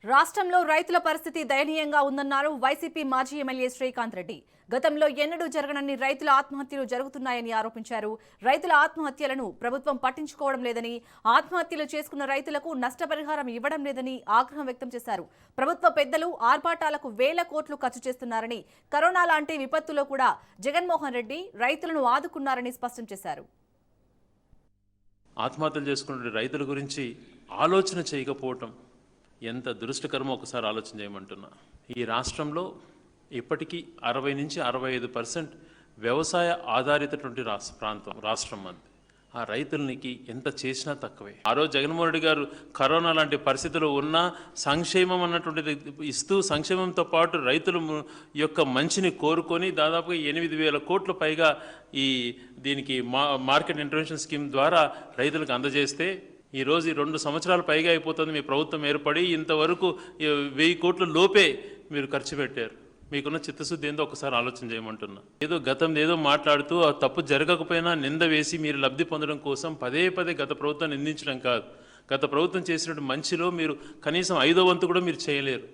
రాష్ట్రంలో రైతుల పరిస్థితి దయనీయంగా ఉందన్నారు వైసీపీ మాజీ ఎమ్మెల్యే శ్రీకాంత్ రెడ్డి. గతంలో ఎన్నడూ జరగనన్ని రైతుల ఆత్మహత్యలు జరుగుతున్నాయని ఆరోపించారు. రైతుల ఆత్మహత్యలను ప్రభుత్వం పట్టించుకోవడం లేదని, ఆత్మహత్యలు చేసుకున్న రైతులకు నష్టపరిహారం ఇవ్వడం లేదని ఆగ్రహం వ్యక్తం చేశారు. ప్రభుత్వ పెద్దలు ఆర్భాటాలకు వేల కోట్లు ఖర్చు చేస్తున్నారని, కరోనా లాంటి విపత్తులో కూడా జగన్మోహన్ రెడ్డి రైతులను ఆదుకున్నారని స్పష్టం చేశారు. ఆత్మహత్యలు చేసుకున్న రైతుల గురించి ఆలోచన చేయకపోవటం ఎంత దురదృష్టకరమో ఒకసారి ఆలోచన చేయమంటున్నా. ఈ రాష్ట్రంలో ఇప్పటికీ 60 నుంచి 65% వ్యవసాయ ఆధారితటువంటి రాష్ట్రం అది. ఆ రైతులకి ఎంత చేసినా తక్కువే. ఆ రోజు జగన్మోహన్ రెడ్డి గారు కరోనా లాంటి పరిస్థితులు ఉన్నా సంక్షేమం అన్నటువంటిది ఇస్తూ, సంక్షేమంతో పాటు రైతుల యొక్క మంచిని కోరుకొని దాదాపుగా 8,000 కోట్ల పైగా దీనికి మార్కెట్ ఇంటర్వెన్షన్ స్కీమ్ ద్వారా రైతులకు అందజేస్తే, ఈరోజు 2 సంవత్సరాల పైగా అయిపోతుంది మీ ప్రభుత్వం ఏర్పడి, ఇంతవరకు 1000 కోట్ల లోపే మీరు ఖర్చు పెట్టారు. మీకున్న చిత్తశుద్ధి ఏందో ఒకసారి ఆలోచన చేయమంటున్నా. ఏదో గతం ఏదో మాట్లాడుతూ ఆ తప్పు జరగకపోయినా నింద వేసి మీరు లబ్ధి పొందడం కోసం పదే గత ప్రభుత్వం నిందించడం కాదు. గత ప్రభుత్వం చేసినటువంటి మంచిలో మీరు కనీసం 5వ వంతు కూడా మీరు చేయలేరు.